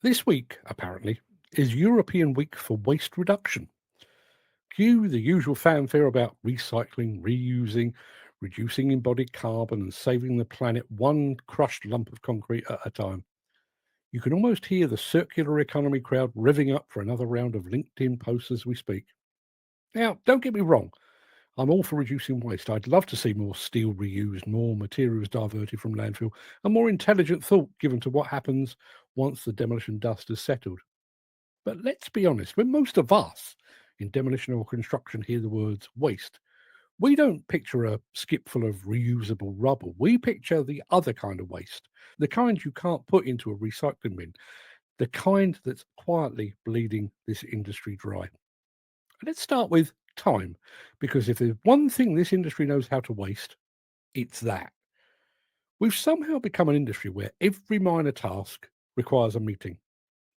This week, apparently, is European Week for Waste Reduction. Cue the usual fanfare about recycling, reusing, reducing embodied carbon, and saving the planet one crushed lump of concrete at a time. You can almost hear the circular economy crowd revving up for another round of LinkedIn posts as we speak. Now, don't get me wrong, I'm all for reducing waste. I'd love to see more steel reused, more materials diverted from landfill, and more intelligent thought given to what happens once the demolition dust has settled. But let's be honest, when most of us in demolition or construction hear the words waste, we don't picture a skip full of reusable rubble. We picture the other kind of waste, the kind you can't put into a recycling bin, the kind that's quietly bleeding this industry dry. Let's start with time, because if there's one thing this industry knows how to waste, it's that. We've somehow become an industry where every minor task requires a meeting,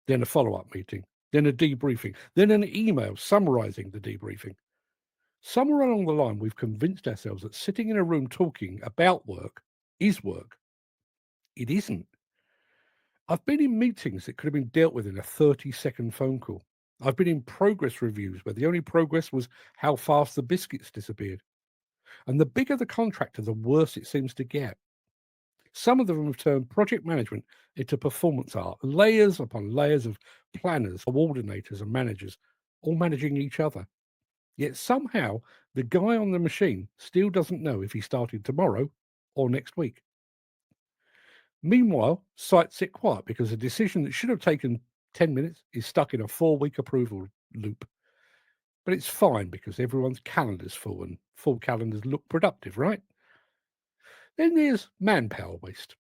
then a follow up meeting, then a debriefing, then an email summarizing the debriefing. Somewhere along the line, we've convinced ourselves that sitting in a room talking about work is work. It isn't. I've been in meetings that could have been dealt with in a 30-second phone call. I've been in progress reviews where the only progress was how fast the biscuits disappeared. And the bigger the contractor, the worse it seems to get. Some of them have turned project management into performance art, layers upon layers of planners, coordinators, and managers, all managing each other. Yet somehow the guy on the machine still doesn't know if he started tomorrow or next week. Meanwhile, sites sit quiet because a decision that should have taken 10 minutes is stuck in a 4 week approval loop. But it's fine because everyone's calendar's full and full calendars look productive, right? Then there's manpower waste.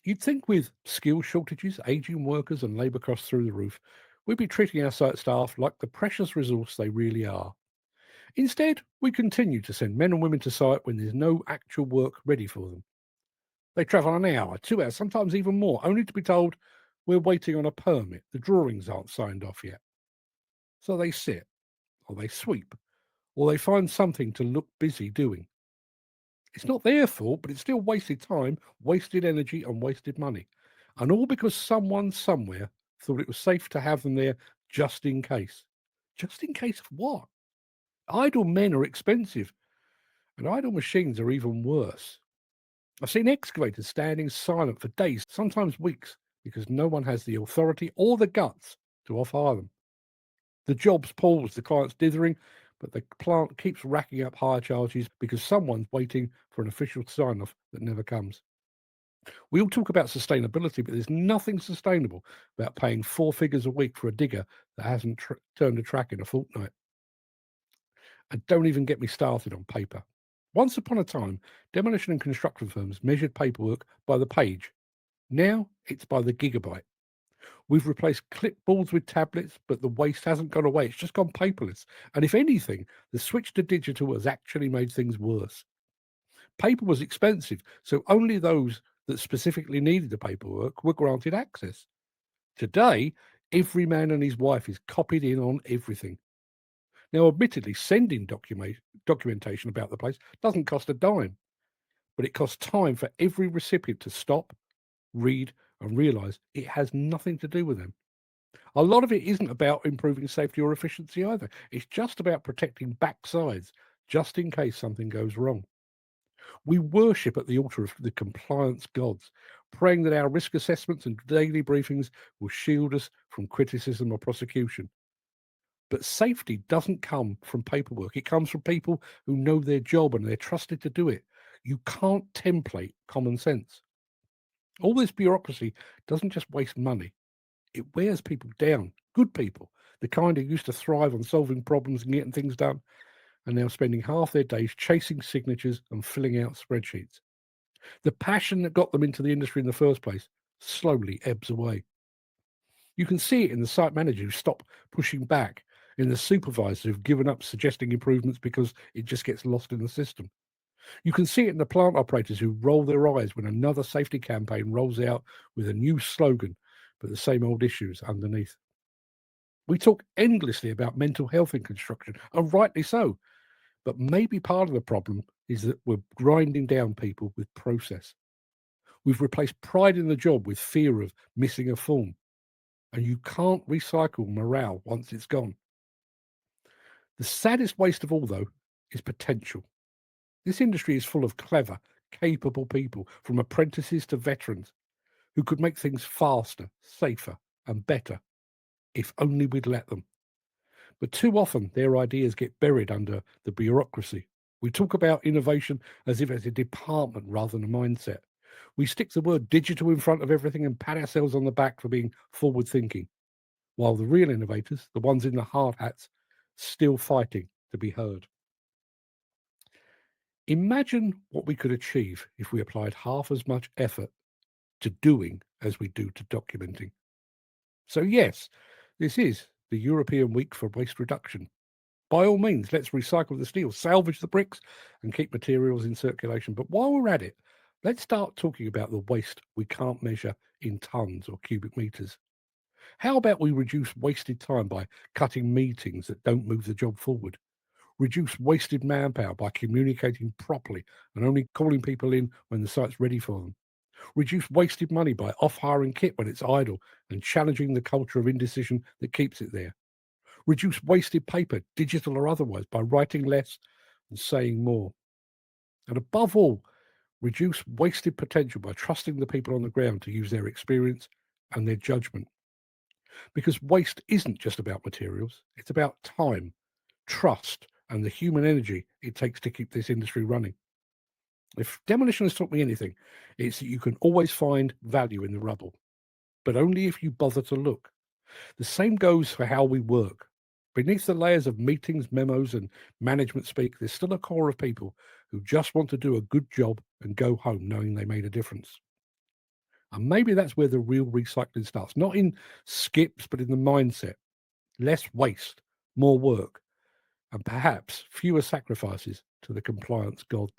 You'd think with skill shortages, aging workers, and labour costs through the roof, we'd be treating our site staff like the precious resource they really are. Instead, we continue to send men and women to site when there's no actual work ready for them. They travel an hour, 2 hours, sometimes even more, only to be told we're waiting on a permit, the drawings aren't signed off yet. So they sit, or they sweep, or they find something to look busy doing. It's not their fault, but it's still wasted time, wasted energy, and wasted money. And all because someone somewhere thought it was safe to have them there just in case. Just in case of what? Idle men are expensive, and idle machines are even worse. I've seen excavators standing silent for days, sometimes weeks, because no one has the authority or the guts to off hire them. The job's paused, the client's dithering, but the plant keeps racking up hire charges because someone's waiting for an official sign off that never comes. We all talk about sustainability, but there's nothing sustainable about paying 4 figures a week for a digger that hasn't turned a track in a fortnight. And don't even get me started on paper. Once upon a time, demolition and construction firms measured paperwork by the page. Now it's by the gigabyte. We've replaced clipboards with tablets, but the waste hasn't gone away. It's just gone paperless. And if anything, the switch to digital has actually made things worse. Paper was expensive, so only those that specifically needed the paperwork were granted access. Today, every man and his wife is copied in on everything. Now, admittedly, sending documentation about the place doesn't cost a dime, but it costs time for every recipient to stop, read, and realise it has nothing to do with them. A lot of it isn't about improving safety or efficiency either. It's just about protecting backsides, just in case something goes wrong. We worship at the altar of the compliance gods, praying that our risk assessments and daily briefings will shield us from criticism or prosecution. But safety doesn't come from paperwork. It comes from people who know their job and they're trusted to do it. You can't template common sense. All this bureaucracy doesn't just waste money, it wears people down. Good people, the kind who used to thrive on solving problems and getting things done, are now spending half their days chasing signatures and filling out spreadsheets. The passion that got them into the industry in the first place slowly ebbs away. You can see it in the site managers who stop pushing back, in the supervisors who've given up suggesting improvements because it just gets lost in the system. You can see it in the plant operators who roll their eyes when another safety campaign rolls out with a new slogan, but the same old issues underneath. We talk endlessly about mental health in construction, and rightly so. But maybe part of the problem is that we're grinding down people with process. We've replaced pride in the job with fear of missing a form. and you can't recycle morale once it's gone. The saddest waste of all, though, is potential. This industry is full of clever, capable people, from apprentices to veterans, who could make things faster, safer, and better if only we'd let them. But too often, their ideas get buried under the bureaucracy. We talk about innovation as if it's a department rather than a mindset. We stick the word digital in front of everything and pat ourselves on the back for being forward thinking, while the real innovators, the ones in the hard hats, still fighting to be heard. Imagine what we could achieve if we applied half as much effort to doing as we do to documenting. So, yes, this is the European Week for Waste Reduction. By all means, let's recycle the steel, salvage the bricks, and keep materials in circulation. But while we're at it, let's start talking about the waste we can't measure in tons or cubic meters. How about we reduce wasted time by cutting meetings that don't move the job forward? Reduce wasted manpower by communicating properly and only calling people in when the site's ready for them. Reduce wasted money by off-hiring kit when it's idle and challenging the culture of indecision that keeps it there. Reduce wasted paper, digital or otherwise, by writing less and saying more. And above all, reduce wasted potential by trusting the people on the ground to use their experience and their judgment. Because waste isn't just about materials, it's about time, trust, and the human energy it takes to keep this industry running. If demolition has taught me anything, it's that you can always find value in the rubble, but only if you bother to look. The same goes for how we work. Beneath the layers of meetings, memos, and management speak, there's still a core of people who just want to do a good job and go home knowing they made a difference. And maybe that's where the real recycling starts, not in skips, but in the mindset. Less waste, more work, and perhaps fewer sacrifices to the compliance gods.